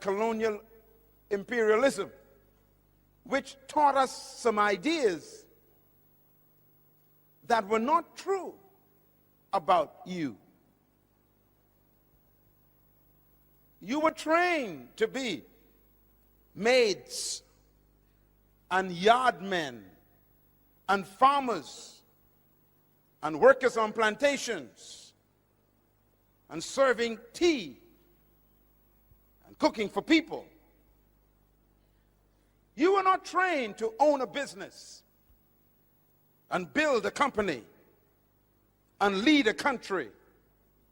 colonial imperialism, which taught us some ideas that were not true about you. You were trained to be maids and yardmen and farmers and workers on plantations and serving tea and cooking for people. You were not trained to own a business and build a company and lead a country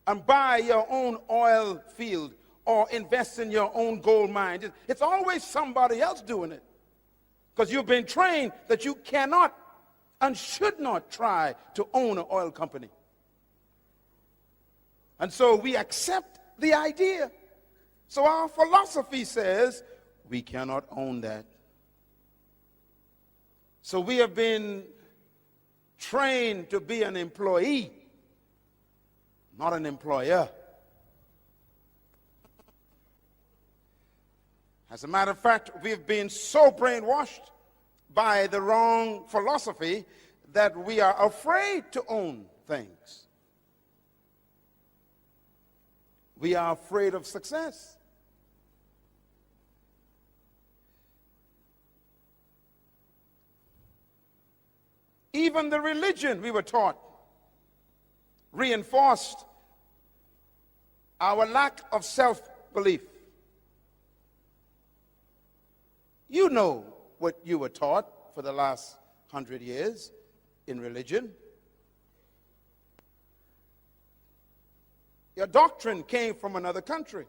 and buy your own oil field or invest in your own gold mine. It's always somebody else doing it, because you've been trained that you cannot and should not try to own an oil company. And so we accept the idea. So our philosophy says we cannot own that. So we have been trained to be an employee, not an employer. As a matter of fact, we've been so brainwashed by the wrong philosophy that we are afraid to own things. We are afraid of success. Even the religion we were taught reinforced our lack of self-belief. You know what you were taught for the last 100 years in religion. Your doctrine came from another country.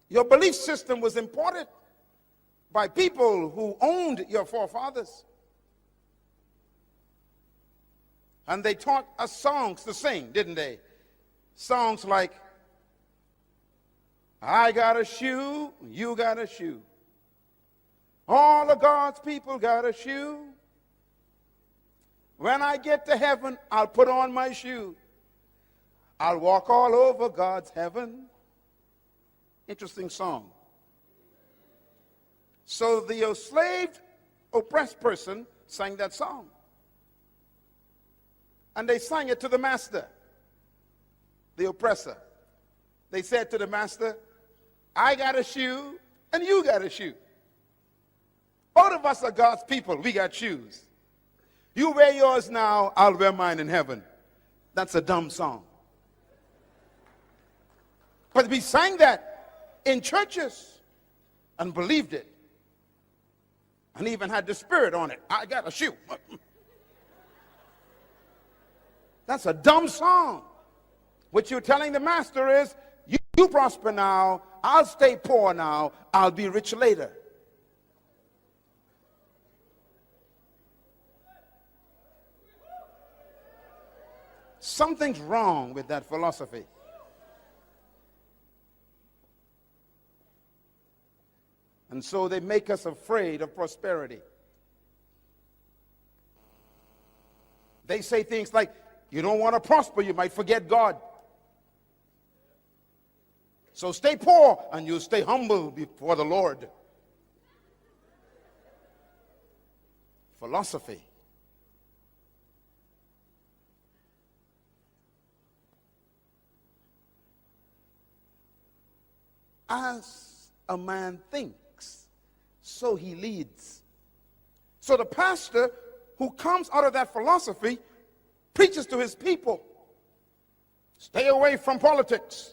Your belief system was imported by people who owned your forefathers. And they taught us songs to sing, didn't they? Songs like, I got a shoe, you got a shoe. All of God's people got a shoe. When I get to heaven, I'll put on my shoe. I'll walk all over God's heaven. Interesting song. So the enslaved, oppressed person sang that song. And they sang it to the master, the oppressor. They said to the master, I got a shoe and you got a shoe. Both of us are God's people. We got shoes. You wear yours now, I'll wear mine in heaven. That's a dumb song. But we sang that in churches and believed it. And even had the spirit on it. I got a shoe. That's a dumb song. What you're telling the master is, you prosper now, I'll stay poor now, I'll be rich later. Something's wrong with that philosophy. And so they make us afraid of prosperity. They say things like, you don't want to prosper, you might forget God. So stay poor and you'll stay humble before the Lord. Philosophy. As a man thinks, so he leads. So the pastor who comes out of that philosophy preaches to his people. Stay away from politics.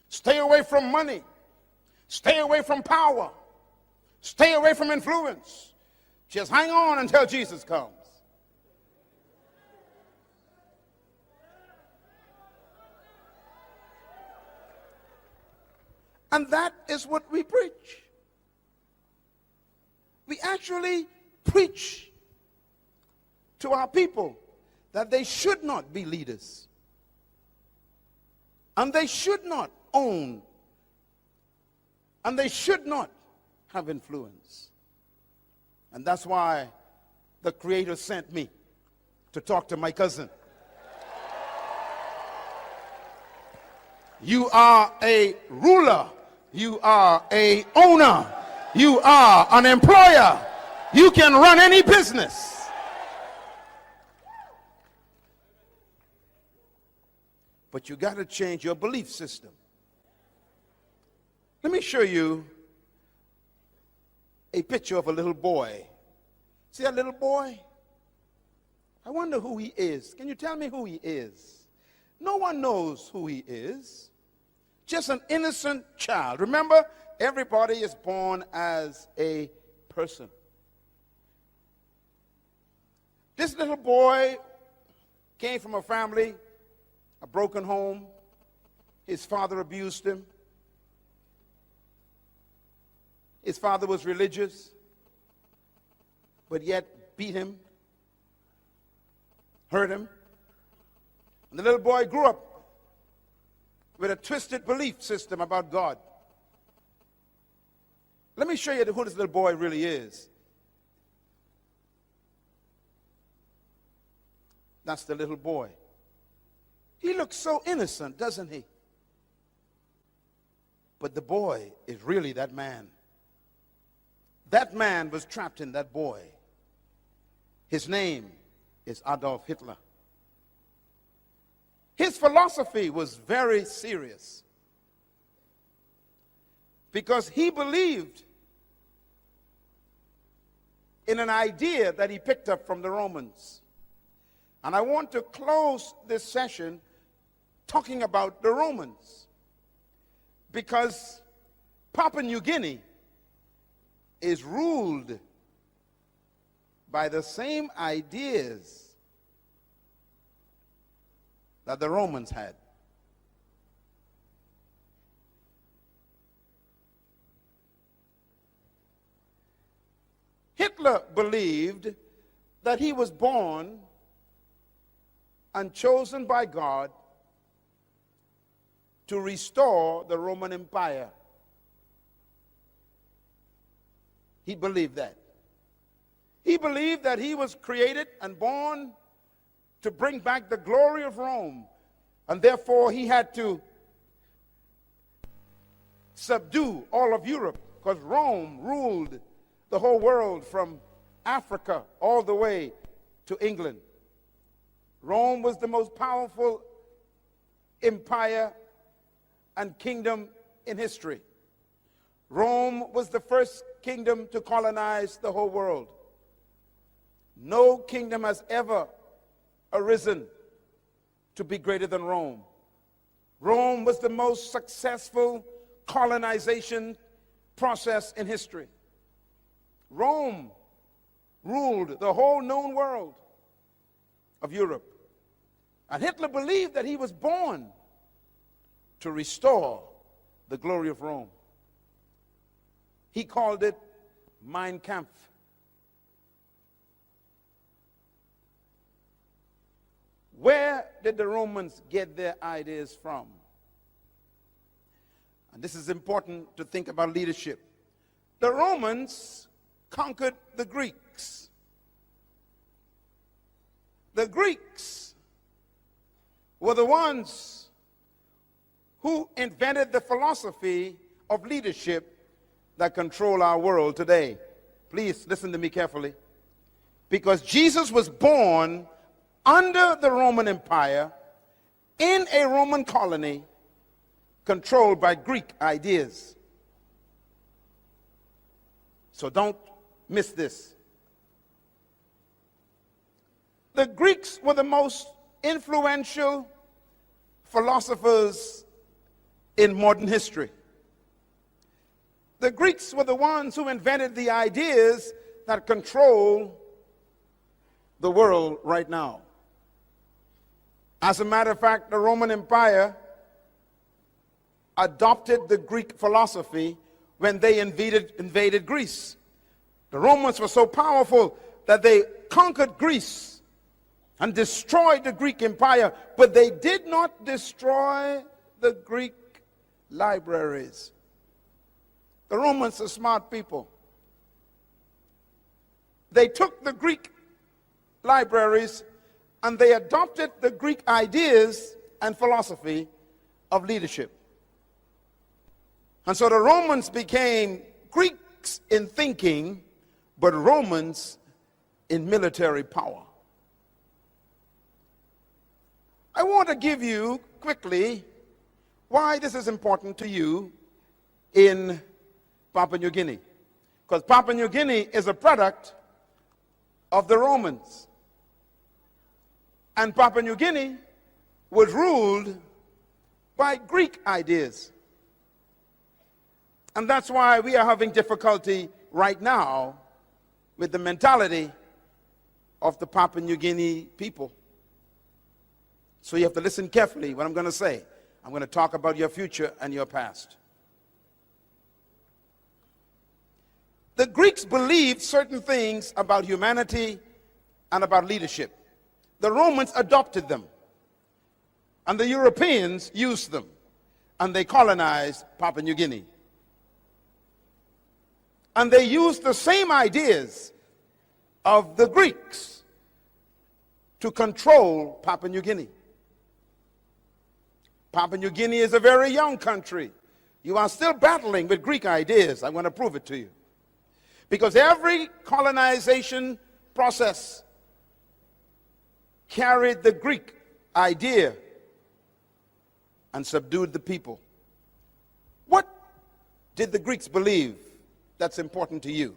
Stay away from money. Stay away from power. Stay away from influence. Just hang on until Jesus comes. And that is what we preach. We actually preach to our people that they should not be leaders. And they should not own. And they should not have influence. And that's why the Creator sent me to talk to my cousin. You are a ruler. You are a owner. You are an employer. You can run any business. But you got to change your belief system. Let me show you a picture of a little boy. See that little boy? I wonder who he is. Can you tell me who he is? No one knows who he is. Just an innocent child. Remember, everybody is born as a person. This little boy came from a family, a broken home. His father abused him. His father was religious, but yet beat him, hurt him. And the little boy grew up with a twisted belief system about God. Let me show you who this little boy really is. That's the little boy. He looks so innocent, doesn't he? But the boy is really that man. That man was trapped in that boy. His name is Adolf Hitler. His philosophy was very serious because he believed in an idea that he picked up from the Romans. And I want to close this session talking about the Romans, because Papua New Guinea is ruled by the same ideas that the Romans had. Hitler believed that he was born and chosen by God to restore the Roman Empire. He believed that. He believed that he was created and born to bring back the glory of Rome, and therefore he had to subdue all of Europe, because Rome ruled the whole world from Africa all the way to England. Rome was the most powerful empire and kingdom in history. Rome was the first kingdom to colonize the whole world. No kingdom has ever arisen to be greater than Rome. Rome was the most successful colonization process in history. Rome ruled the whole known world of Europe. And Hitler believed that he was born to restore the glory of Rome. He called it Mein Kampf. Where did the Romans get their ideas from? And this is important to think about leadership. The Romans conquered the Greeks. The Greeks were the ones who invented the philosophy of leadership that control our world today. Please listen to me carefully. Because Jesus was born under the Roman Empire in a Roman colony controlled by Greek ideas. So don't miss this. The Greeks were the most influential philosophers in modern history. The Greeks were the ones who invented the ideas that control the world right now. As a matter of fact, the Roman Empire adopted the Greek philosophy when they invaded Greece. The Romans were so powerful that they conquered Greece and destroyed the Greek Empire, but they did not destroy the Greek libraries. The Romans are smart people. They took the Greek libraries and they adopted the Greek ideas and philosophy of leadership. And so the Romans became Greeks in thinking, but Romans in military power. I want to give you quickly why this is important to you in Papua New Guinea. Because Papua New Guinea is a product of the Romans. And Papua New Guinea was ruled by Greek ideas. And that's why we are having difficulty right now with the mentality of the Papua New Guinea people. So you have to listen carefully what I'm going to say. I'm going to talk about your future and your past. The Greeks believed certain things about humanity and about leadership. The Romans adopted them, and the Europeans used them, and they colonized Papua New Guinea. And they used the same ideas of the Greeks to control Papua New Guinea. Papua New Guinea is a very young country. You are still battling with Greek ideas. I'm going to prove it to you. Because every colonization process carried the Greek idea and subdued the people. What did the Greeks believe that's important to you?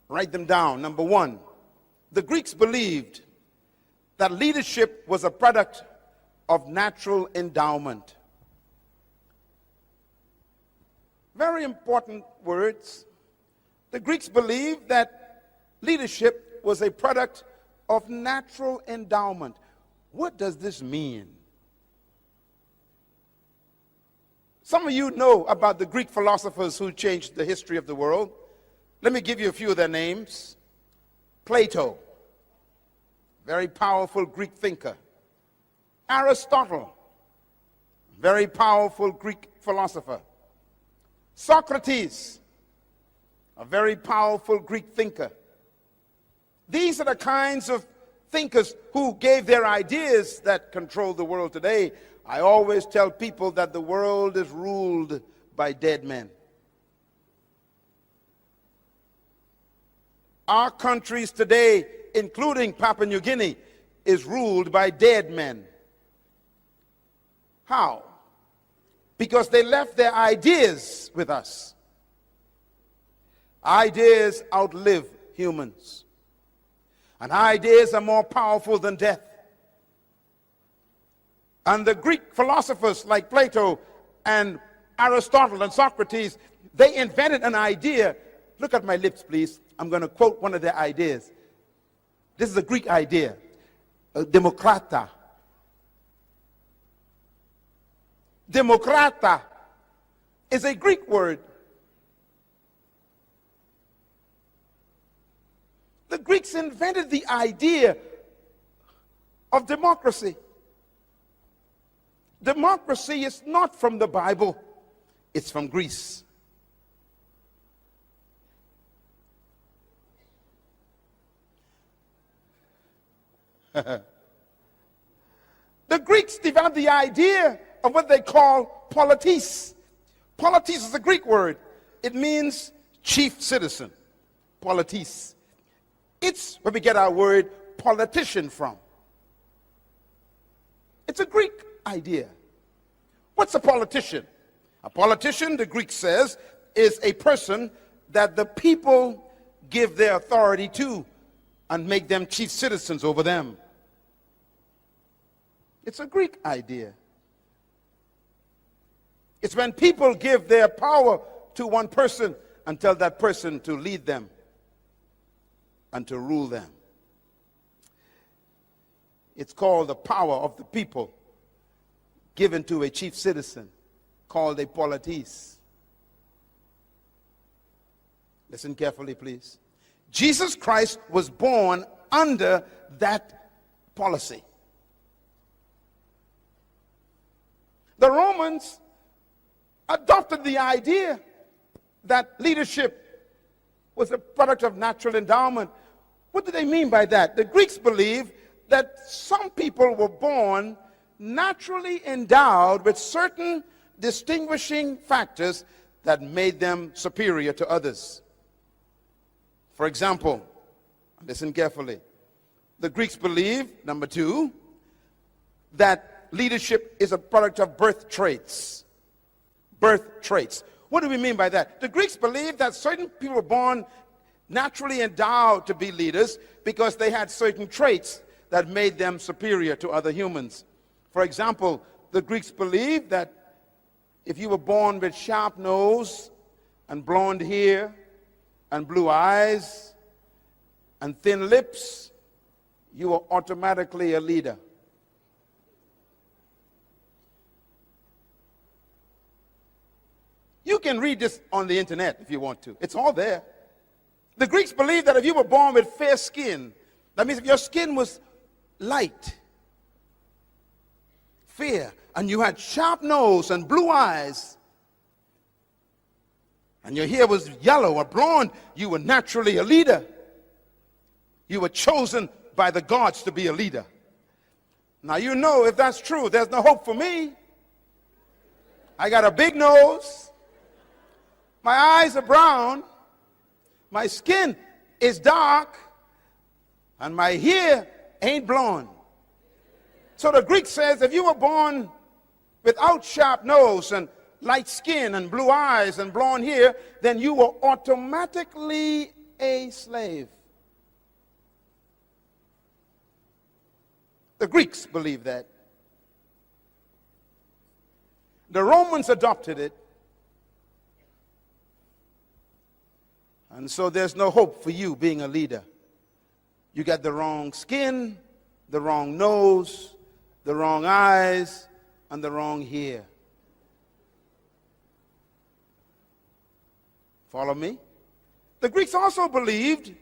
Write them down. Number one, the Greeks believed that leadership was a product of natural endowment. Very important words. The Greeks believed that leadership was a product of natural endowment. What does this mean? Some of you know about the Greek philosophers who changed the history of the world. Let me give you a few of their names. Plato, very powerful Greek thinker. Aristotle, very powerful Greek philosopher. Socrates, a very powerful Greek thinker. These are the kinds of thinkers who gave their ideas that control the world today. I always tell people that the world is ruled by dead men. Our countries today, including Papua New Guinea, is ruled by dead men. How? Because they left their ideas with us. Ideas outlive humans. And ideas are more powerful than death. And the Greek philosophers like Plato and Aristotle and Socrates, they invented an idea. Look at my lips, please. I'm going to quote one of their ideas. This is a Greek idea. Demokrata. Demokrata is a Greek word. The Greeks invented the idea of democracy. Democracy is not from the Bible, it's from Greece. The Greeks developed the idea of what they call politis. Politis is a Greek word. It means chief citizen. Politis. It's where we get our word politician from. It's a Greek idea. What's a politician? A politician, the Greek says, is a person that the people give their authority to and make them chief citizens over them. It's a Greek idea. It's when people give their power to one person and tell that person to lead them and to rule them. It's called the power of the people given to a chief citizen called a politis. Listen carefully, please. Jesus Christ was born under that policy. The Romans adopted the idea that leadership was a product of natural endowment. What do they mean by that? The Greeks believe that some people were born naturally endowed with certain distinguishing factors that made them superior to others. For example, listen carefully. The Greeks believed, number two, that leadership is a product of birth traits. Birth traits. What do we mean by that? The Greeks believed that certain people were born naturally endowed to be leaders because they had certain traits that made them superior to other humans. For example, the Greeks believed that if you were born with sharp nose and blonde hair and blue eyes and thin lips, you were automatically a leader. You can read this on the internet if you want to. It's all there. The Greeks believed that if you were born with fair skin, that means if your skin was light, fair, and you had sharp nose and blue eyes, and your hair was yellow or blonde, you were naturally a leader. You were chosen by the gods to be a leader. Now you know if that's true, there's no hope for me. I got a big nose. My eyes are brown. My skin is dark. And my hair ain't blonde. So the Greek says if you were born without sharp nose and light skin and blue eyes and blonde hair, then you were automatically a slave. The Greeks believed that. The Romans adopted it. And so there's no hope for you being a leader. You got the wrong skin, the wrong nose, the wrong eyes, and the wrong hair. Follow me? The Greeks also believed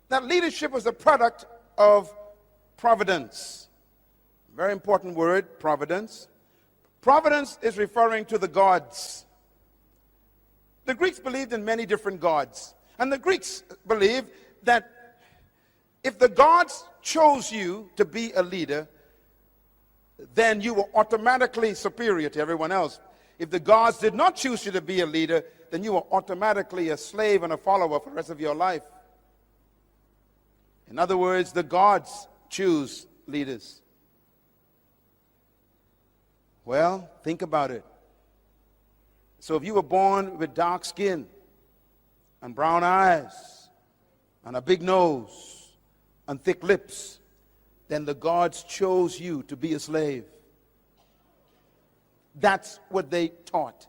that leadership was a product of providence. Very important word, providence. Providence is referring to the gods. The Greeks believed in many different gods. And the Greeks believed that if the gods chose you to be a leader, then you were automatically superior to everyone else. If the gods did not choose you to be a leader, then you were automatically a slave and a follower for the rest of your life. In other words, the gods choose leaders. Well, think about it. So if you were born with dark skin and brown eyes and a big nose and thick lips, then the gods chose you to be a slave. That's what they taught.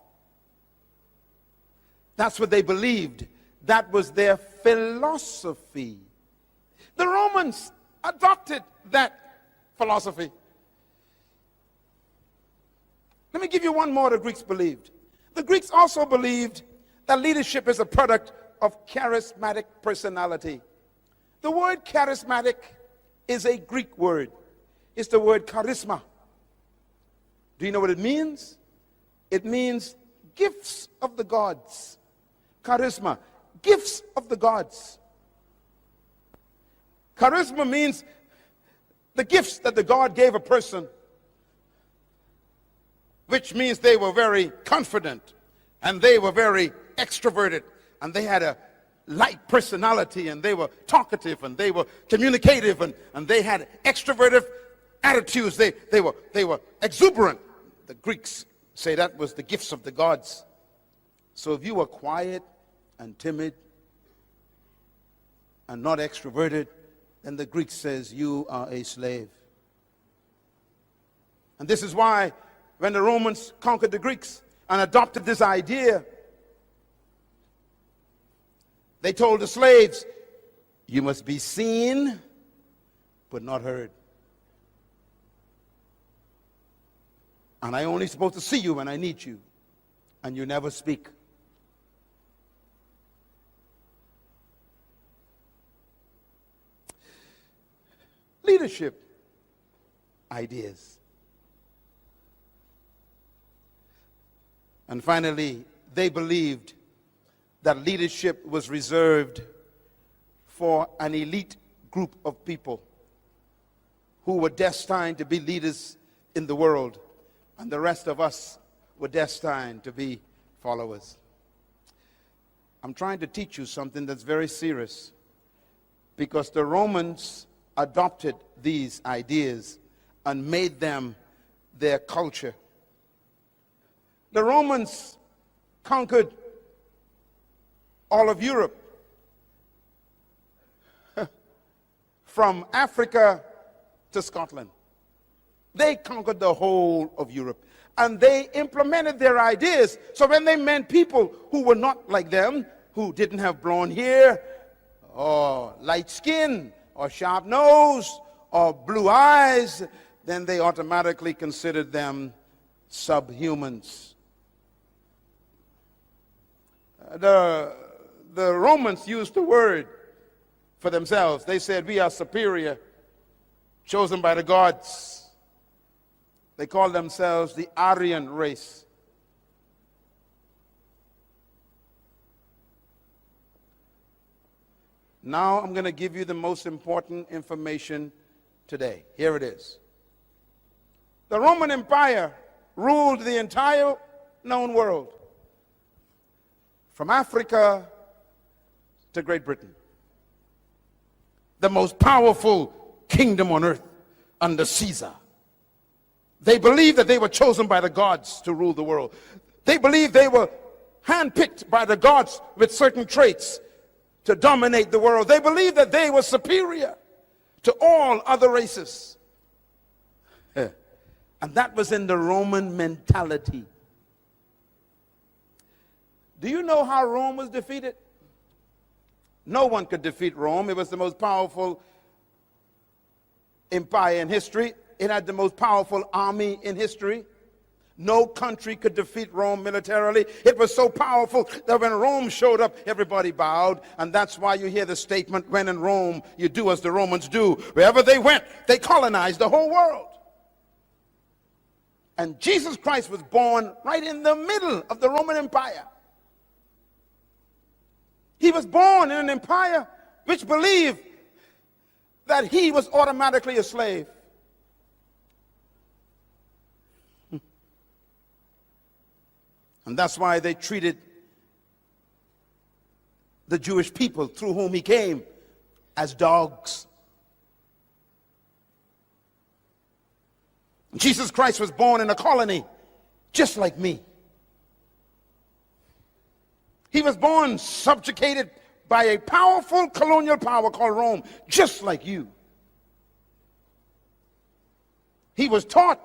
That's what they believed. That was their philosophy. The Romans adopted that philosophy. Let me give you one more the Greeks believed. The Greeks also believed that leadership is a product of charismatic personality. The word charismatic is a Greek word. It's the word charisma. Do you know what it means? It means gifts of the gods. Charisma, gifts of the gods. Charisma means the gifts that the God gave a person, which means they were very confident and they were very extroverted and they had a light personality and they were talkative and they were communicative and they had extroverted attitudes. They were exuberant. The Greeks say that was the gifts of the gods. So if you were quiet and timid and not extroverted, then the Greek says you are a slave. And this is why when the Romans conquered the Greeks and adopted this idea, they told the slaves, you must be seen but not heard. And I only supposed to see you when I need you, and you never speak. Leadership ideas. And finally, they believed that leadership was reserved for an elite group of people who were destined to be leaders in the world, and the rest of us were destined to be followers. I'm trying to teach you something that's very serious, because the Romans adopted these ideas and made them their culture. The Romans conquered all of Europe, from Africa to Scotland. They conquered the whole of Europe, and they implemented their ideas. So when they met people who were not like them, who didn't have blonde hair, or light skin, or sharp nose, or blue eyes, then they automatically considered them subhumans. The Romans used the word for themselves. They said, we are superior, chosen by the gods. They called themselves the Aryan race. Now I'm going to give you the most important information today. Here it is. The Roman Empire ruled the entire known world, from Africa to Great Britain. The most powerful kingdom on earth under Caesar. They believed that they were chosen by the gods to rule the world. They believed they were handpicked by the gods with certain traits to dominate the world. They believed that they were superior to all other races. And that was in the Roman mentality. Do you know how Rome was defeated? No one could defeat Rome. It was the most powerful empire in history. It had the most powerful army in history. No country could defeat Rome militarily. It was so powerful that when Rome showed up, everybody bowed. And that's why you hear the statement, when in Rome, you do as the Romans do. Wherever they went, they colonized the whole world. And Jesus Christ was born right in the middle of the Roman Empire. He was born in an empire which believed that he was automatically a slave. And that's why they treated the Jewish people through whom he came as dogs. Jesus Christ was born in a colony just like me. He was born subjugated by a powerful colonial power called Rome, just like you. He was taught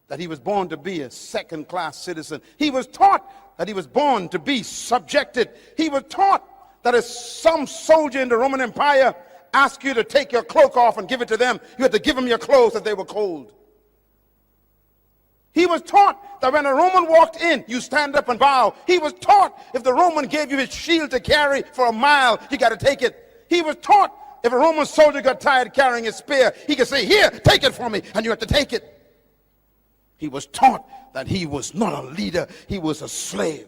that he was born to be a second-class citizen. He was taught that he was born to be subjected. He was taught that if some soldier in the Roman Empire asked you to take your cloak off and give it to them, you had to give them your clothes if they were cold. He was taught that when a Roman walked in, you stand up and bow. He was taught if the Roman gave you his shield to carry for a mile, you got to take it. He was taught if a Roman soldier got tired carrying his spear, he could say, here, take it for me, and you have to take it. He was taught that he was not a leader, he was a slave.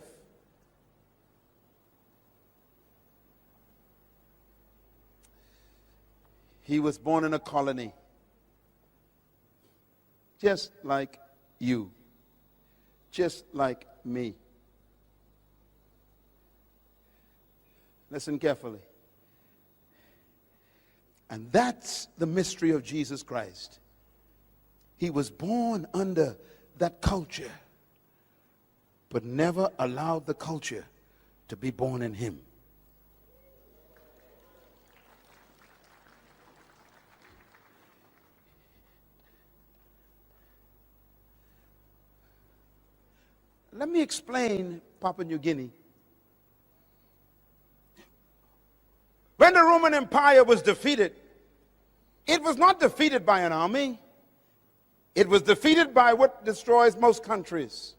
He was born in a colony, just like you, just like me. Listen carefully. And that's the mystery of Jesus Christ. He was born under that culture, but never allowed the culture to be born in him. Let me explain Papua New Guinea. When the Roman Empire was defeated, it was not defeated by an army. It was defeated by what destroys most countries.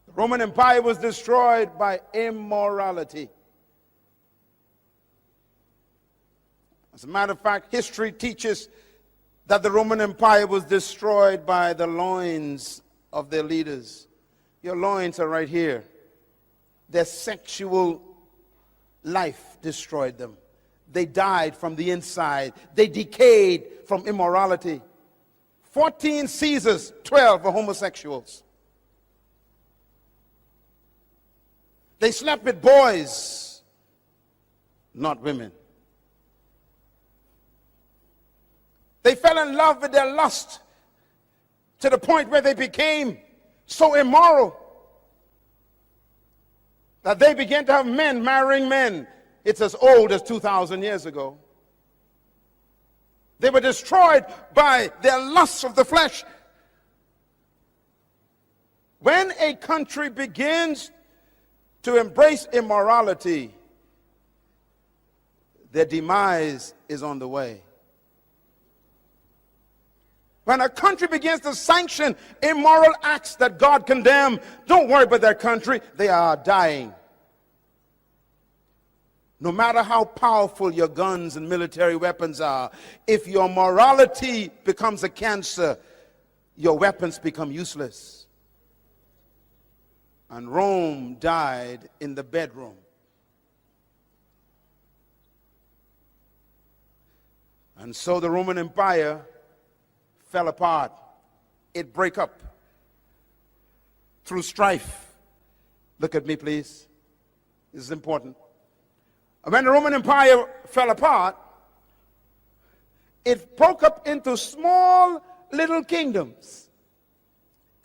The Roman Empire was destroyed by immorality. As a matter of fact, history teaches that the Roman Empire was destroyed by the loins of their leaders. Your loins are right here. Their sexual life destroyed them. They died from the inside. They decayed from immorality. 14 Caesars, 12 were homosexuals. They slept with boys, not women. They fell in love with their lust to the point where they became so immoral that they began to have men marrying men. It's as old as 2,000 years ago. They were destroyed by their lusts of the flesh. When a country begins to embrace immorality, their demise is on the way. When a country begins to sanction immoral acts that God condemned, don't worry about that country. They are dying. No matter how powerful your guns and military weapons are, if your morality becomes a cancer, your weapons become useless. And Rome died in the bedroom. And so the Roman Empire fell apart. It broke up through strife. Look at me, please. This is important. When the Roman Empire fell apart, it broke up into small little kingdoms.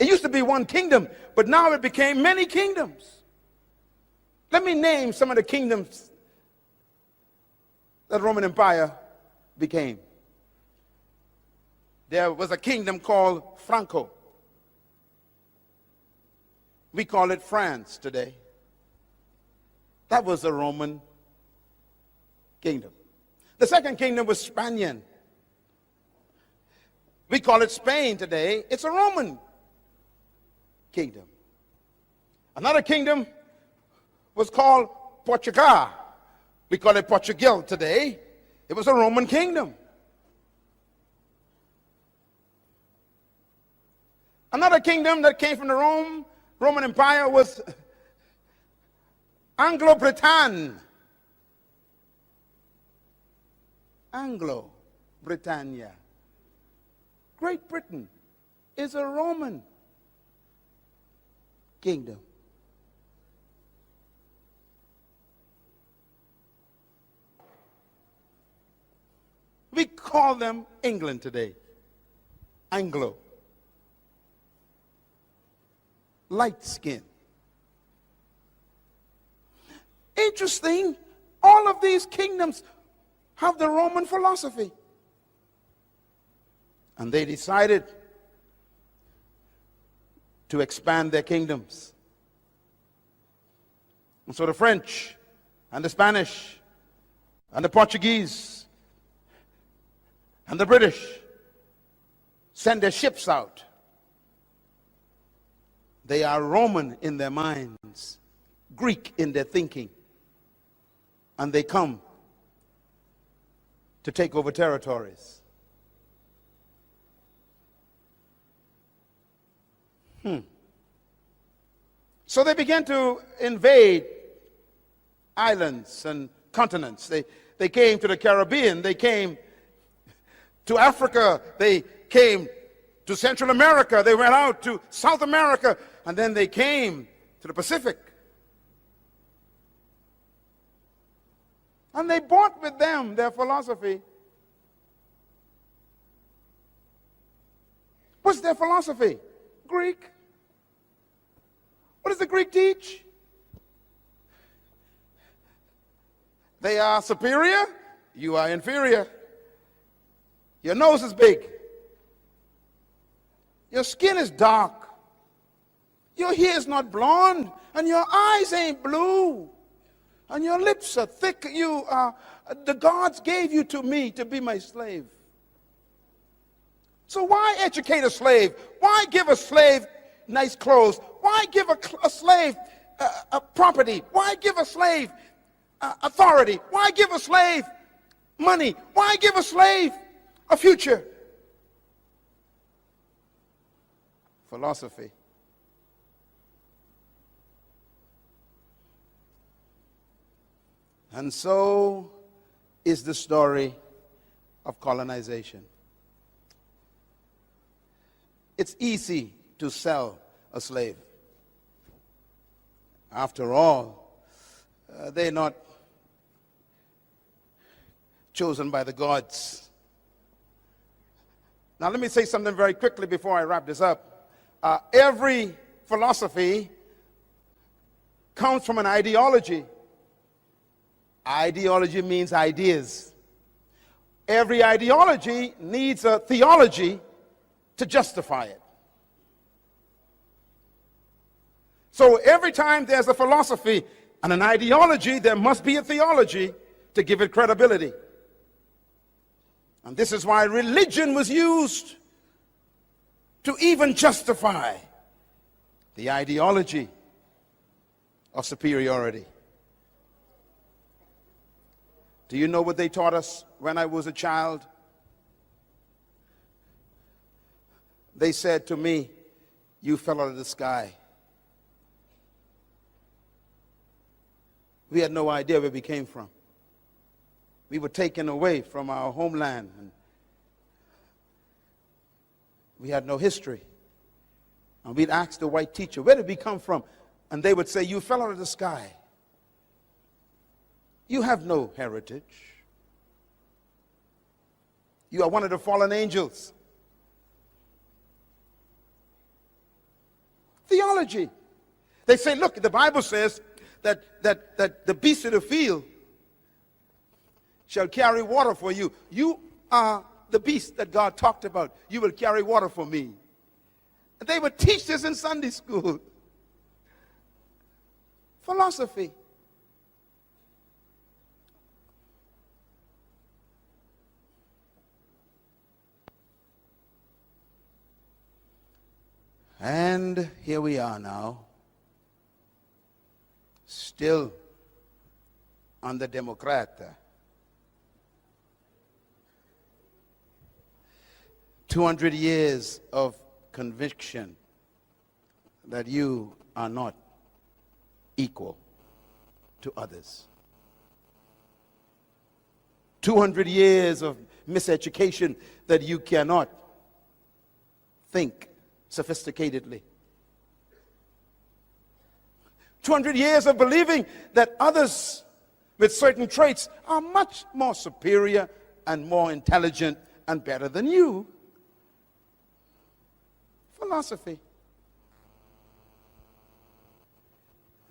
It used to be one kingdom, but now it became many kingdoms. Let me name some of the kingdoms that the Roman Empire became. There was a kingdom called Franco. We call it France today. That was a Roman kingdom. The second kingdom was Spanian. We call it Spain today. It's a Roman kingdom. Another kingdom was called Portugal. We call it Portugal today. It was a Roman kingdom. Another kingdom that came from the Roman Empire was Anglo-Britannia. Anglo-Britannia. Great Britain is a Roman kingdom. We call them England today. Anglo. Light skin. Interesting, all of these kingdoms have the Roman philosophy. And they decided to expand their kingdoms. And so the French and the Spanish and the Portuguese and the British send their ships out. They are Roman in their minds, Greek in their thinking, and they come to take over territories. So they began to invade islands and continents. They came to the Caribbean, they came to Africa, they came to Central America, they went out to South America, and then they came to the Pacific. And they brought with them their philosophy. What's their philosophy? Greek. What does the Greek teach? They are superior, you are inferior. Your nose is big. Your skin is dark. Your hair is not blonde, and your eyes ain't blue, and your lips are thick. You are, the gods gave you to me to be my slave. So why educate a slave? Why give a slave nice clothes? Why give a slave a property? Why give a slave authority? Why give a slave money? Why give a slave a future? Philosophy. And so is the story of colonization. It's easy to sell a slave. After all, they're not chosen by the gods. Now, let me say something very quickly before I wrap this up. Every philosophy comes from an ideology. Ideology means ideas. Every ideology needs a theology to justify it. So every time there's a philosophy and an ideology, there must be a theology to give it credibility. And this is why religion was used to even justify the ideology of superiority. Do you know what they taught us when I was a child? They said to me, "You fell out of the sky." We had no idea where we came from. We were taken away from our homeland, and we had no history. And we'd ask the white teacher, "Where did we come from?" And they would say, "You fell out of the sky. You have no heritage. You are one of the fallen angels." Theology. They say, look, the Bible says that the beasts of the field shall carry water for you. You are the beast that God talked about. You will carry water for me. And they would teach this in Sunday school. Philosophy. And here we are now, still under Democrat. 200 years of conviction that you are not equal to others. 200 years of miseducation that you cannot think sophisticatedly. 200 years of believing that others with certain traits are much more superior and more intelligent and better than you. Philosophy.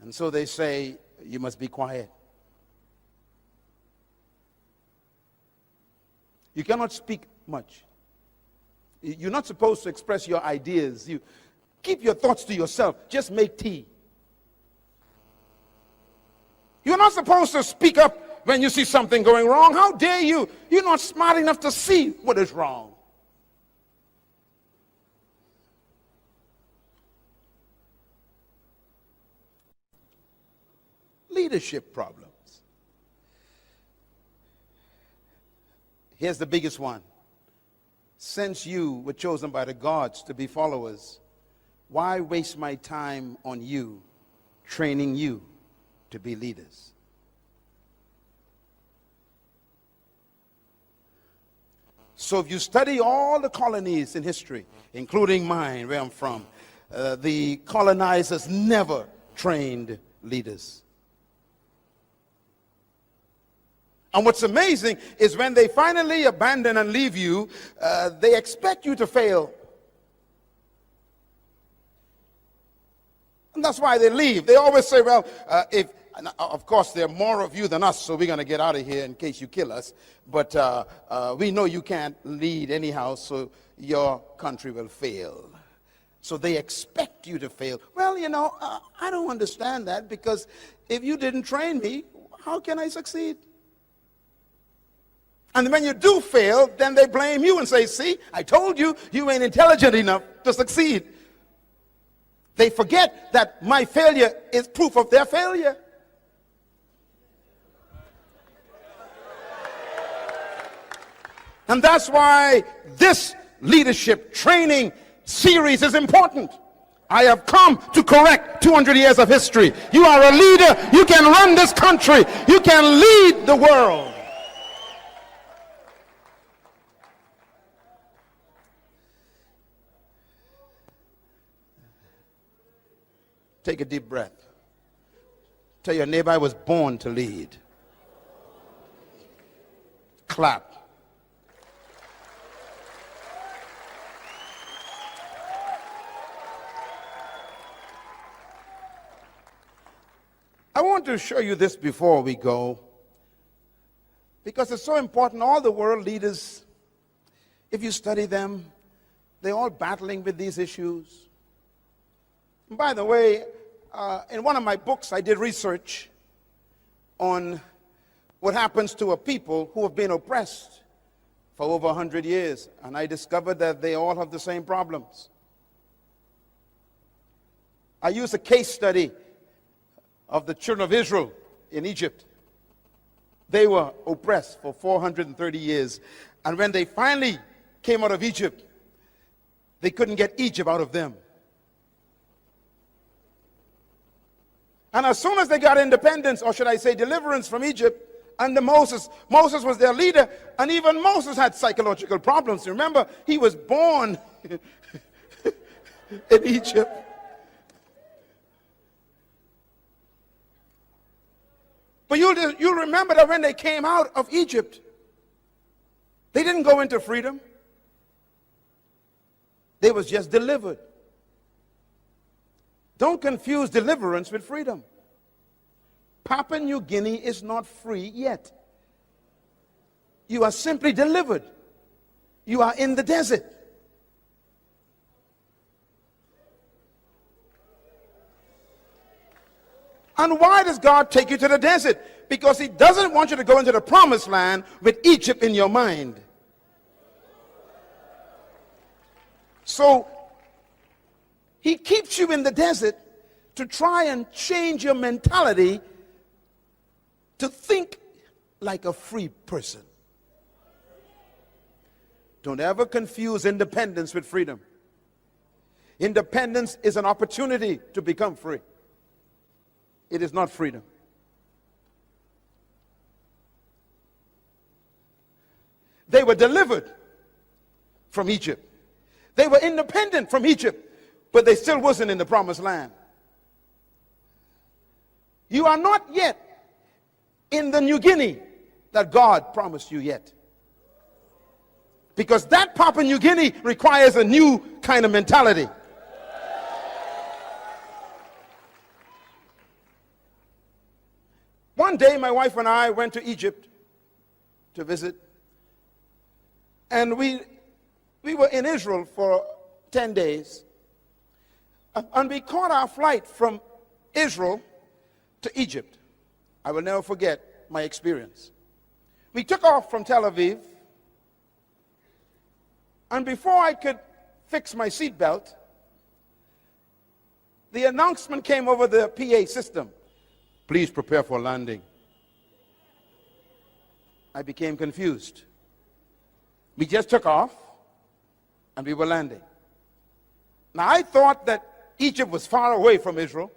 And so they say, you must be quiet. You cannot speak much. You're not supposed to express your ideas. You keep your thoughts to yourself. Just make tea. You're not supposed to speak up when you see something going wrong. How dare you? You're not smart enough to see what is wrong. Leadership problems. Here's the biggest one. Since you were chosen by the gods to be followers, why waste my time on you, training you to be leaders? So if you study all the colonies in history, including mine, where I'm from, the colonizers never trained leaders. And what's amazing is when they finally abandon and leave you, they expect you to fail. And that's why they leave. They always say, well, of course, there are more of you than us, so we're going to get out of here in case you kill us. But we know you can't lead anyhow, so your country will fail. So they expect you to fail. Well, I don't understand that, because if you didn't train me, how can I succeed? And when you do fail, then they blame you and say, see, I told you, you ain't intelligent enough to succeed. They forget that my failure is proof of their failure. And that's why this leadership training series is important. I have come to correct 200 years of history. You are a leader. You can run this country. You can lead the world. Take a deep breath. Tell your neighbor, I was born to lead. Clap. I want to show you this before we go, because it's so important. All the world leaders, if you study them, they're all battling with these issues. And by the way, in one of my books, I did research on what happens to a people who have been oppressed for over 100 years. And I discovered that they all have the same problems. I used a case study of the children of Israel in Egypt. They were oppressed for 430 years. And when they finally came out of Egypt, they couldn't get Egypt out of them. And as soon as they got independence, or should I say deliverance from Egypt, under Moses was their leader, and even Moses had psychological problems. Remember, he was born in Egypt. But you'll remember that when they came out of Egypt, they didn't go into freedom. They was just delivered. Don't confuse deliverance with freedom. Papua New Guinea is not free yet. You are simply delivered. You are in the desert. And why does God take you to the desert? Because he doesn't want you to go into the promised land with Egypt in your mind. So he keeps you in the desert to try and change your mentality to think like a free person. Don't ever confuse independence with freedom. Independence is an opportunity to become free. It is not freedom. They were delivered from Egypt. They were independent from Egypt, but they still wasn't in the promised land. You are not yet in the New Guinea that God promised you yet. Because that Papua New Guinea requires a new kind of mentality. One day, my wife and I went to Egypt to visit, and we were in Israel for 10 days, and we caught our flight from Israel to Egypt. I will never forget my experience. We took off from Tel Aviv, and before I could fix my seatbelt, the announcement came over the PA system. Please prepare for landing. I became confused. We just took off and we were landing. Now I thought that Egypt was far away from Israel.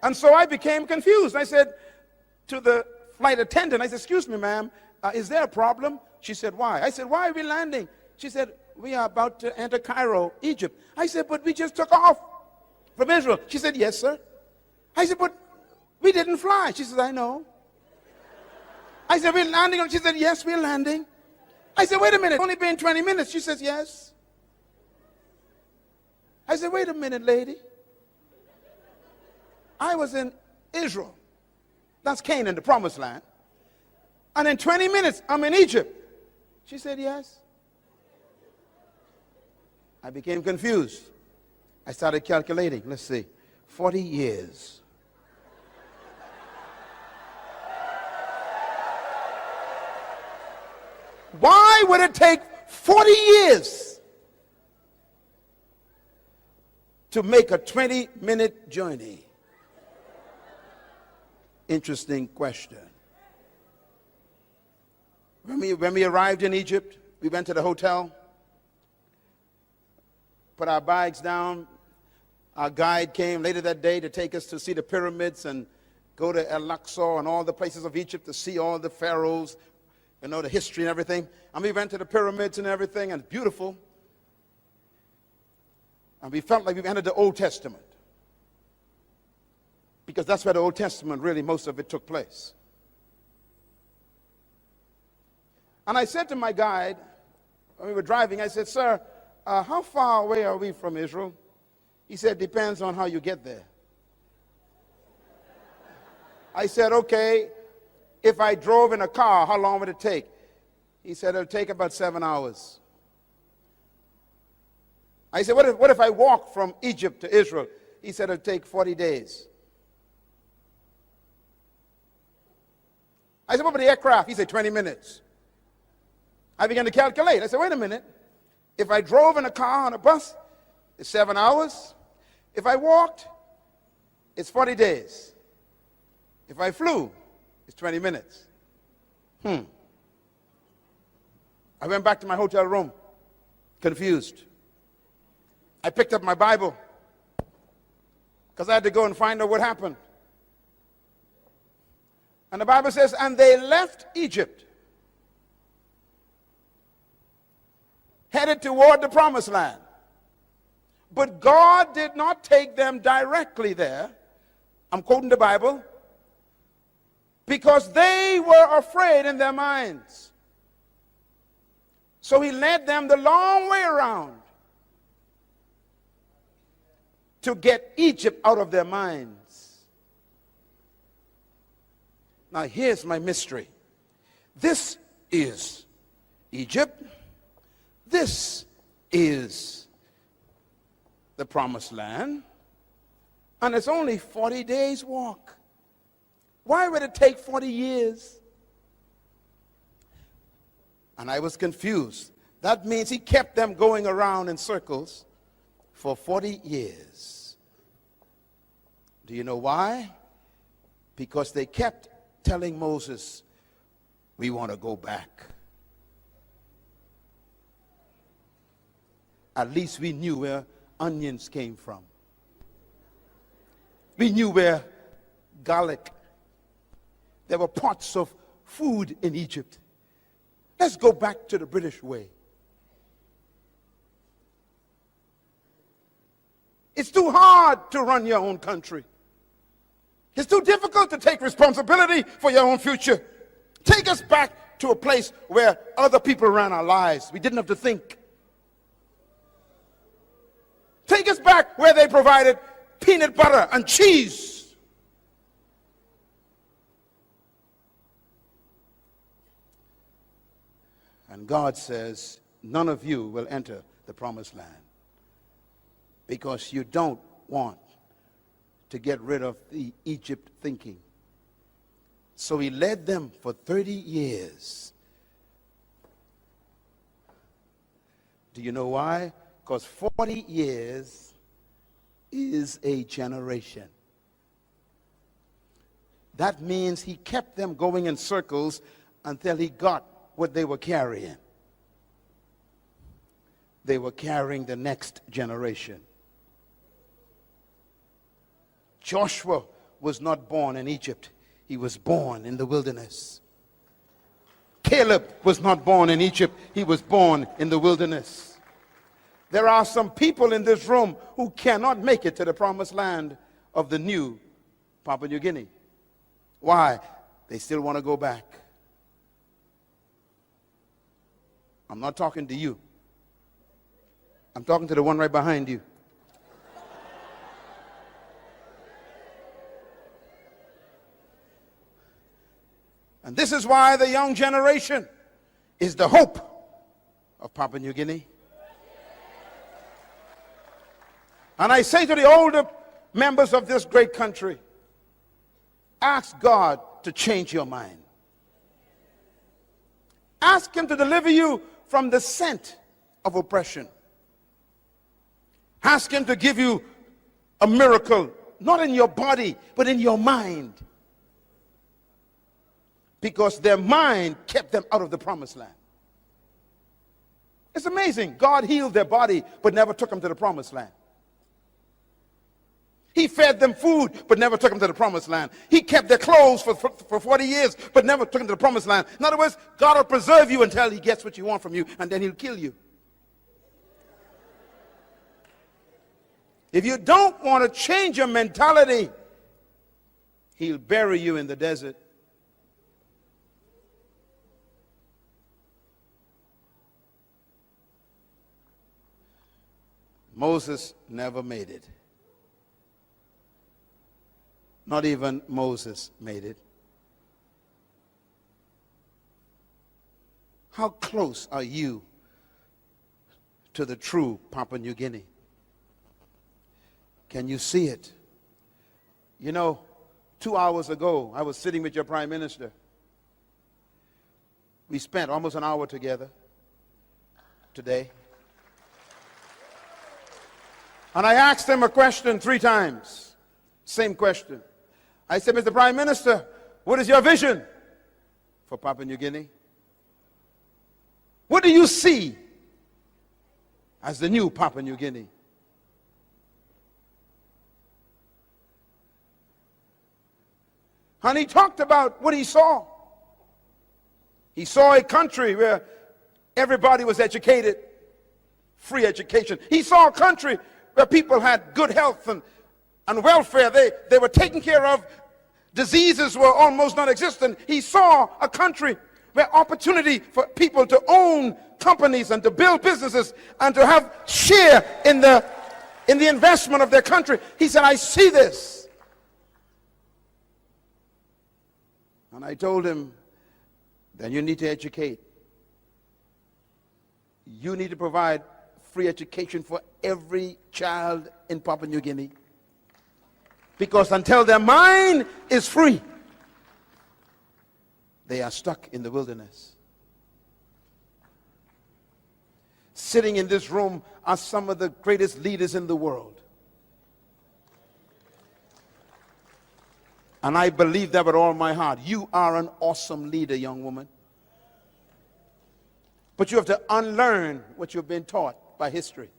And so I became confused. I said to the flight attendant, I said, excuse me, ma'am, is there a problem? She said, why? I said, why are we landing? She said, we are about to enter Cairo, Egypt. I said, but we just took off from Israel. She said, yes, sir. I said, but we didn't fly. She said, I know. I said, we're landing. She said, yes, we're landing. I said, wait a minute, only been 20 minutes. She says, yes. I said, wait a minute, lady. I was in Israel. That's Canaan, the promised land. And in 20 minutes, I'm in Egypt. She said, yes. I became confused. I started calculating. Let's see. 40 years. Why would it take 40 years to make a 20-minute journey? Interesting question. When we arrived in Egypt, we went to the hotel, put our bags down. Our guide came later that day to take us to see the pyramids and go to El-Aqsa and all the places of Egypt to see all the pharaohs, you know, the history and everything. And we went to the pyramids and everything, and it's beautiful. And we felt like we've entered the Old Testament, because that's where the Old Testament, really, most of it took place. And I said to my guide, when we were driving, I said, "Sir, how far away are we from Israel?" He said, "Depends on how you get there." I said, "Okay, if I drove in a car, how long would it take?" He said, "It'll take about 7 hours." I said, what if I walk from Egypt to Israel?" He said, "It'll take 40 days. I said, "What about the aircraft?" He said, 20 minutes. I began to calculate. I said, "Wait a minute. If I drove in a car, on a bus, it's 7 hours. If I walked, it's 40 days. If I flew, it's 20 minutes. I went back to my hotel room, confused. I picked up my Bible, because I had to go and find out what happened. And the Bible says, "And they left Egypt, headed toward the promised land. But God did not take them directly there." I'm quoting the Bible. "Because they were afraid in their minds. So he led them the long way around to get Egypt out of their minds." Now here's my mystery. This is Egypt. This is the promised land. And it's only 40 days walk. Why would it take 40 years? And I was confused. That means he kept them going around in circles for 40 years. Do you know why? Because they kept telling Moses, "We want to go back." At least we knew where onions came from. We knew where garlic. There were pots of food in Egypt. Let's go back to the British way. It's too hard to run your own country. It's too difficult to take responsibility for your own future. Take us back to a place where other people ran our lives. We didn't have to think. Take us back where they provided peanut butter and cheese. And God says, "None of you will enter the promised land because you don't want to get rid of the Egypt thinking." So he led them for 30 years. Do you know why? Because 40 years is a generation. That means he kept them going in circles until he got what they were carrying. They were carrying the next generation. Joshua was not born in Egypt. He was born in the wilderness. Caleb was not born in Egypt. He was born in the wilderness. There are some people in this room who cannot make it to the promised land of the new Papua New Guinea. Why? They still want to go back. I'm not talking to you. I'm talking to the one right behind you. And this is why the young generation is the hope of Papua New Guinea. And I say to the older members of this great country, ask God to change your mind. Ask him to deliver you from the scent of oppression. Ask him to give you a miracle, not in your body, but in your mind. Because their mind kept them out of the promised land. It's amazing. God healed their body, but never took them to the promised land. He fed them food, but never took them to the promised land. He kept their clothes for 40 years, but never took them to the promised land. In other words, God will preserve you until he gets what you want from you, and then he'll kill you. If you don't want to change your mentality, he'll bury you in the desert. Moses never made it. Not even Moses made it. How close are you to the true Papua New Guinea? Can you see it? You know, 2 hours ago, I was sitting with your Prime Minister. We spent almost an hour together today. And I asked him a question 3 times. Same question. I said, Mr. Prime Minister, what is your vision for Papua New Guinea? What do you see as the new Papua New Guinea? And he talked about what he saw. He saw a country where everybody was educated, free education. He saw a country where people had good health and welfare. They were taken care of. Diseases were almost non-existent. He saw a country where opportunity for people to own companies and to build businesses and to have share in the investment of their country. He said, I see this. And I told him, then you need to educate. You need to provide free education for every child in Papua New Guinea. Because until their mind is free, they are stuck in the wilderness. Sitting in this room are some of the greatest leaders in the world. And I believe that with all my heart. You are an awesome leader, young woman. But you have to unlearn what you've been taught by history.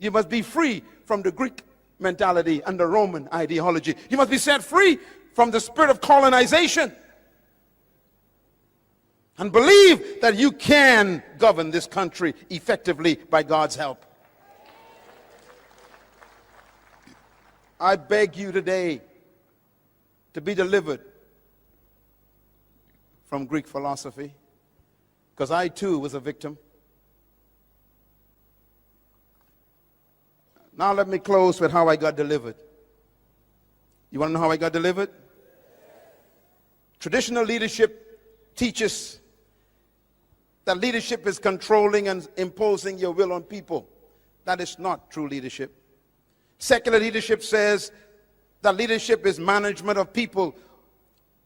You must be free from the Greek mentality and the Roman ideology. You must be set free from the spirit of colonization. And believe that you can govern this country effectively by God's help. I beg you today to be delivered from Greek philosophy, because I too was a victim. Now let me close with how I got delivered. You want to know how I got delivered? Traditional leadership teaches that leadership is controlling and imposing your will on people. That is not true leadership. Secular leadership says that leadership is management of people.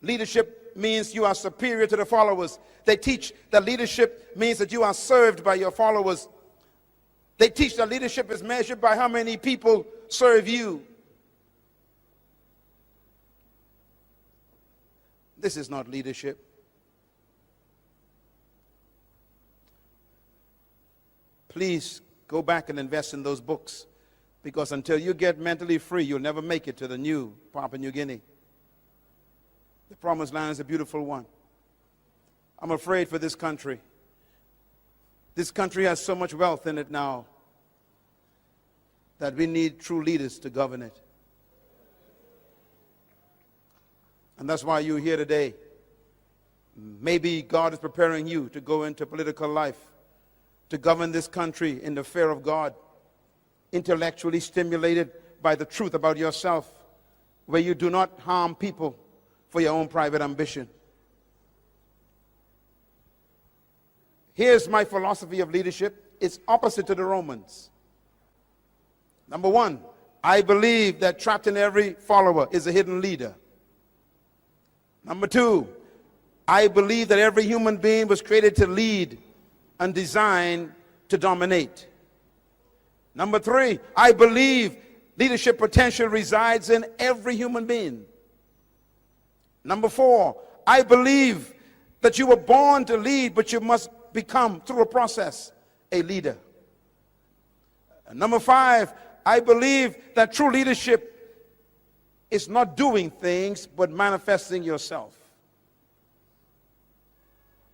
Leadership means you are superior to the followers. They teach that leadership means that you are served by your followers. They teach that leadership is measured by how many people serve you. This is not leadership. Please go back and invest in those books, because until you get mentally free, you'll never make it to the new Papua New Guinea. The promised land is a beautiful one. I'm afraid for this country. This country has so much wealth in it now that we need true leaders to govern it. And that's why you're here today. Maybe God is preparing you to go into political life, to govern this country in the fear of God, intellectually stimulated by the truth about yourself, where you do not harm people for your own private ambition. Here's my philosophy of leadership. It's opposite to the Romans. Number one, I believe that trapped in every follower is a hidden leader. Number two, I believe that every human being was created to lead and designed to dominate. Number three, I believe leadership potential resides in every human being. Number four, I believe that you were born to lead, but you must become, through a process, a leader. And number five, I believe that true leadership is not doing things, but manifesting yourself.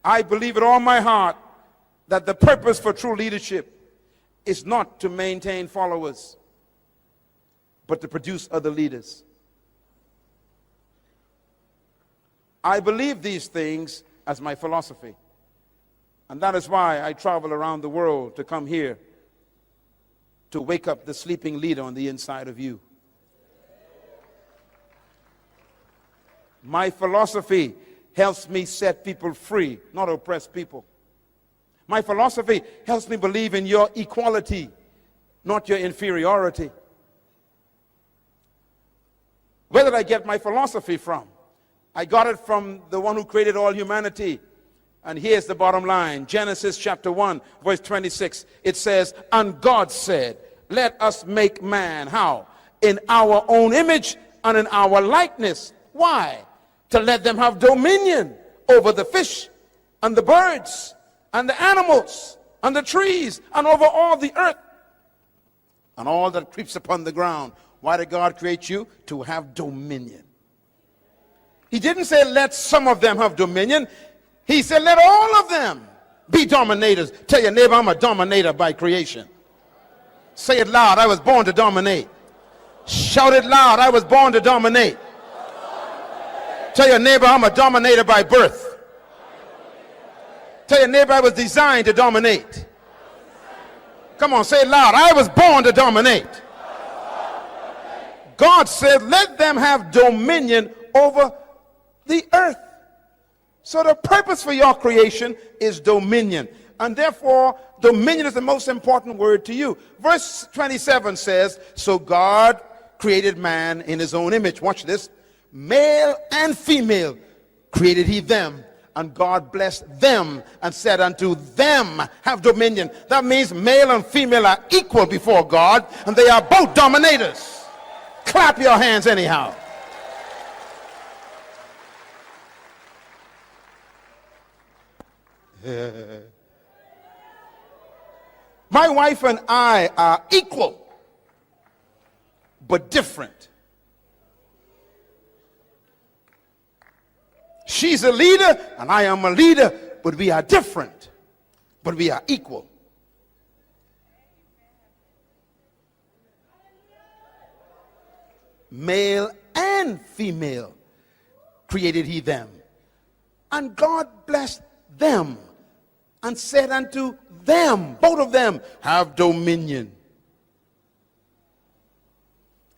I believe with all my heart that the purpose for true leadership is not to maintain followers, but to produce other leaders. I believe these things as my philosophy. And that is why I travel around the world to come here to wake up the sleeping leader on the inside of you. My philosophy helps me set people free, not oppress people. My philosophy helps me believe in your equality, not your inferiority. Where did I get my philosophy from? I got it from the one who created all humanity. And here's the bottom line. Genesis chapter 1, verse 26. It says, and God said, let us make man, how? In our own image and in our likeness. Why? To let them have dominion over the fish and the birds and the animals and the trees and over all the earth and all that creeps upon the ground. Why did God create you? To have dominion. He didn't say let some of them have dominion. He said let all of them be dominators. Tell your neighbor, I'm a dominator by creation. Say it loud, I was born to dominate. Shout it loud, I was born to dominate. Tell your neighbor, I'm a dominator by birth. Tell your neighbor, I was designed to dominate. Come on, say it loud, I was born to dominate. God said let them have dominion over the earth. So the purpose for your creation is dominion. And therefore, dominion is the most important word to you. Verse 27 says, so God created man in his own image. Watch this. Male and female created he them. And God blessed them and said unto them, have dominion. That means male and female are equal before God. And they are both dominators. Clap your hands anyhow. My wife and I are equal, but different. She's a leader, and I am a leader, but we are different, but we are equal. Male and female created he them, and God blessed them and said unto them, both of them, have dominion.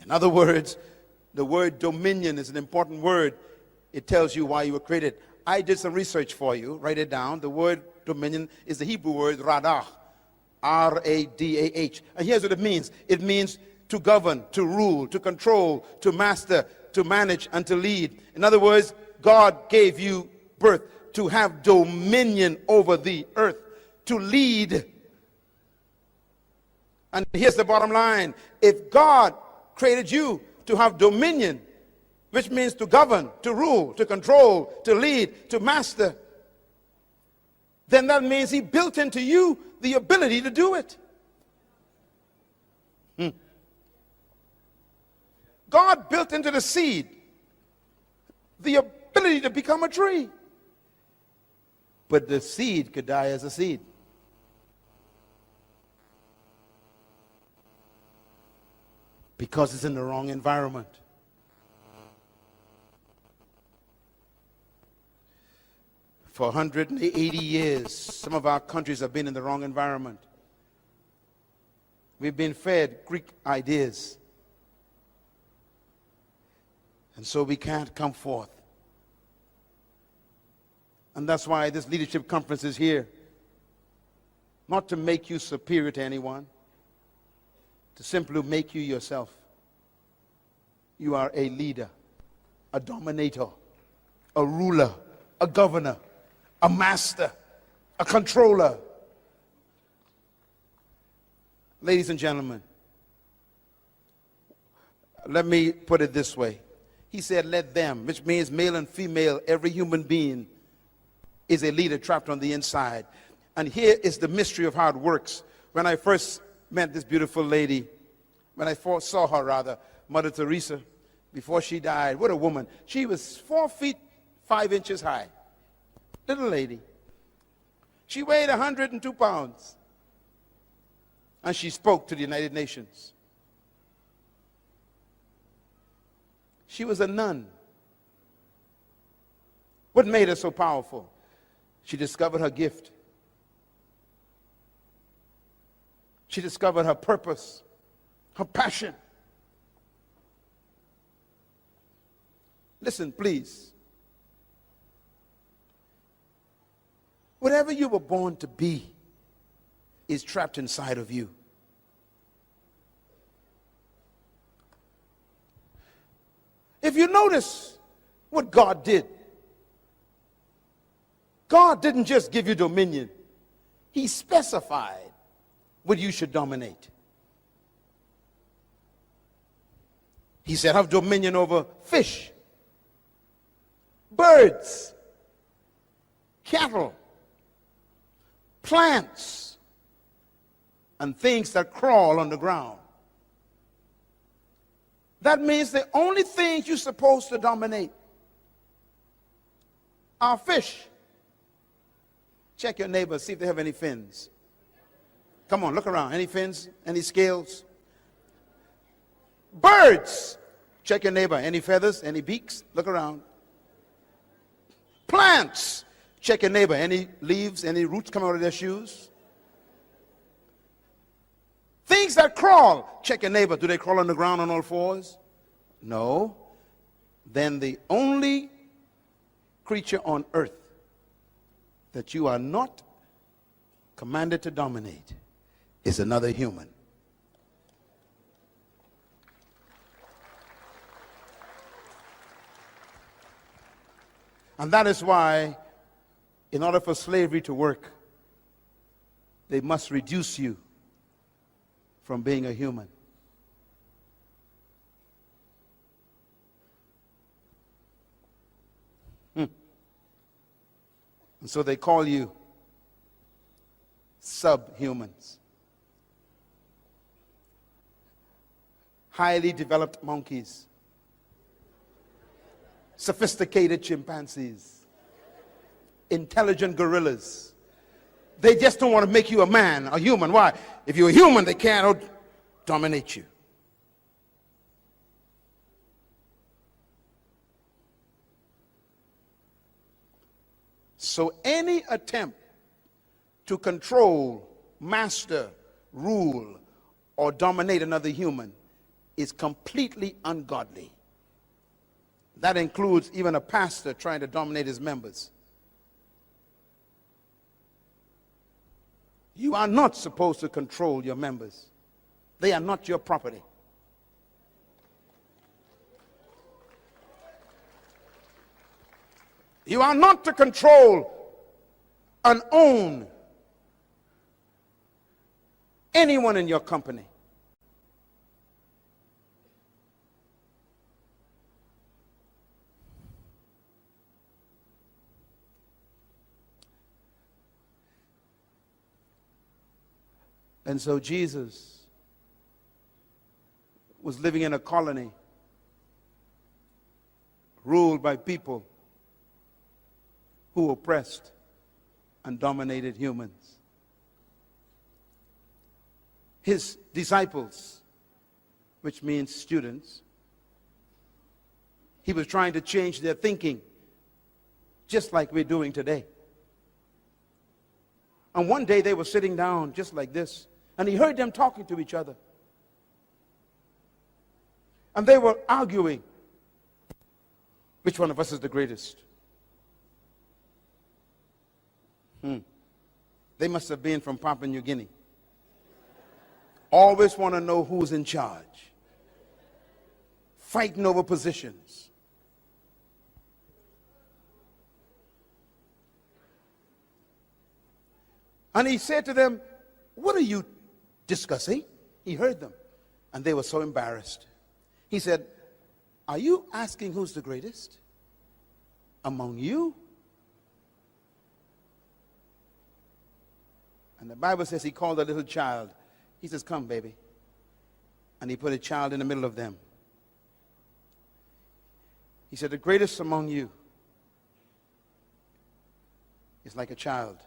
In other words, the word dominion is an important word. It tells you why you were created. I did some research for you. Write it down. The word dominion is the Hebrew word radah, R-A-D-A-H. And here's what it means. It means to govern, to rule, to control, to master, to manage, and to lead. In other words, God gave you birth to have dominion over the earth, to lead. And here's the bottom line. If God created you to have dominion, which means to govern, to rule, to control, to lead, to master, then that means he built into you the ability to do it. God built into the seed the ability to become a tree. But the seed could die as a seed. Because it's in the wrong environment. For 180 years, some of our countries have been in the wrong environment. We've been fed Greek ideas. And so we can't come forth. And that's why this leadership conference is here. Not to make you superior to anyone, to simply make you yourself. You are a leader, a dominator, a ruler, a governor, a master, a controller. Ladies and gentlemen, let me put it this way. He said, let them, which means male and female, every human being is a leader trapped on the inside. And here is the mystery of how it works. When I first met this beautiful lady, when I first saw her rather, Mother Teresa, before she died, what a woman. She was 4 feet 5 inches high. Little lady. She weighed 102 pounds. And she spoke to the United Nations. She was a nun. What made her so powerful? She discovered her gift. She discovered her purpose, her passion. Listen, please. Whatever you were born to be is trapped inside of you. If you notice what God did, God didn't just give you dominion. He specified what you should dominate. He said, have dominion over fish, birds, cattle, plants, and things that crawl on the ground. That means the only things you're supposed to dominate are fish. Check your neighbor, see if they have any fins. Come on, look around. Any fins? Any scales? Birds. Check your neighbor. Any feathers? Any beaks? Look around. Plants. Check your neighbor. Any leaves? Any roots coming out of their shoes? Things that crawl. Check your neighbor. Do they crawl on the ground on all fours? No. Then the only creature on earth that you are not commanded to dominate is another human. And that is why, in order for slavery to work, they must reduce you from being a human. And so they call you subhumans. Highly developed monkeys. Sophisticated chimpanzees. Intelligent gorillas. They just don't want to make you a man, a human. Why? If you're a human, they can't dominate you. So any attempt to control, master, rule, or dominate another human is completely ungodly. That includes even a pastor trying to dominate his members. You are not supposed to control your members. They are not your property. You are not to control and own anyone in your company. And so Jesus was living in a colony ruled by people who oppressed and dominated humans. His disciples, which means students, he was trying to change their thinking, just like we're doing today. And one day they were sitting down just like this, and he heard them talking to each other. And they were arguing, which one of us is the greatest? They must have been from Papua New Guinea. Always want to know who's in charge. Fighting over positions. And he said to them, what are you discussing? He heard them. And they were so embarrassed. He said, are you asking who's the greatest among you? And the Bible says he called a little child. He says, come, baby. And he put a child in the middle of them. He said, the greatest among you is like a child.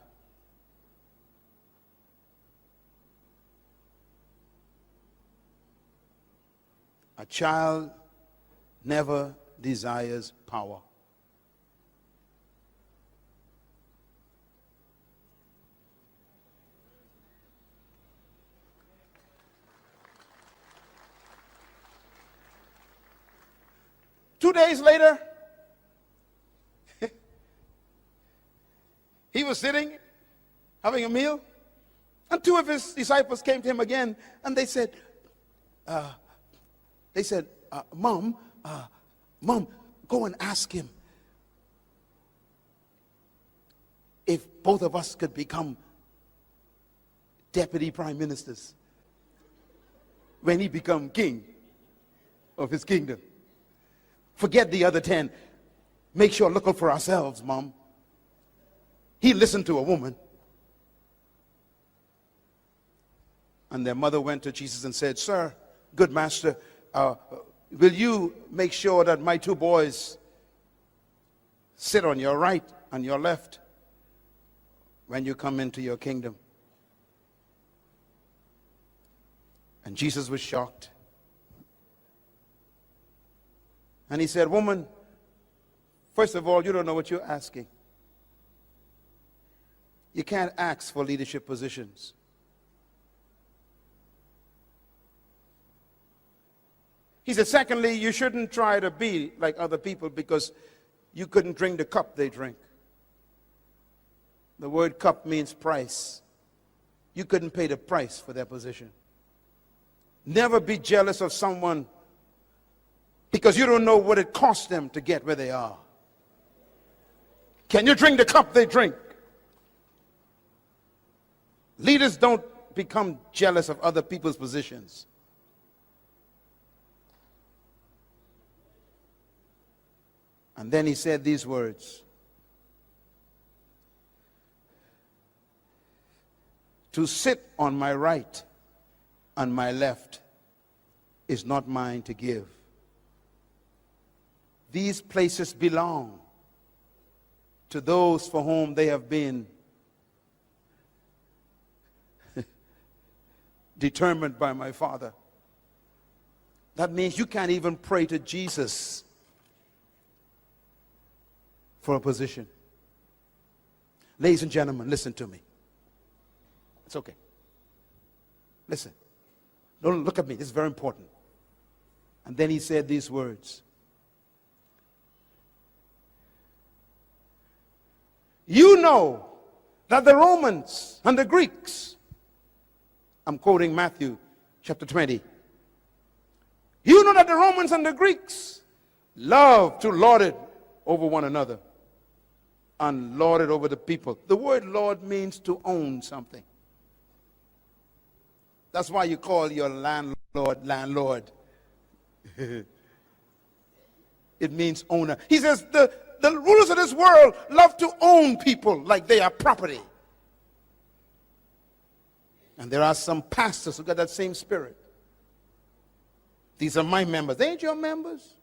A child never desires power. Two days later, he was sitting, having a meal, and two of his disciples came to him again, and they said, Mom, go and ask him if both of us could become deputy prime ministers when he become king of his kingdom. Forget the other 10. Make sure look out for ourselves, Mom. He listened to a woman. And their mother went to Jesus and said, Sir, good master, will you make sure that my two boys sit on your right and your left when you come into your kingdom? And Jesus was shocked. And he said, Woman, first of all, you don't know what you're asking. You can't ask for leadership positions. He said, secondly, you shouldn't try to be like other people because you couldn't drink the cup they drink. The word cup means price. You couldn't pay the price for their position. Never be jealous of someone because you don't know what it cost them to get where they are. Can you drink the cup they drink? Leaders don't become jealous of other people's positions. And then he said these words. To sit on my right and my left is not mine to give. These places belong to those for whom they have been determined by my Father. That means you can't even pray to Jesus for a position. Ladies and gentlemen, listen to me. It's okay. Listen. Don't look at me. This is very important. And then he said these words. You know that the Romans and the Greeks, I'm quoting Matthew chapter 20. You know that the Romans and the Greeks love to lord it over one another and lord it over the people. The word lord means to own something. That's why you call your landlord. It means owner. He says the rulers of this world love to own people like they are property. And there are some pastors who got that same spirit. These are my members. They ain't your members.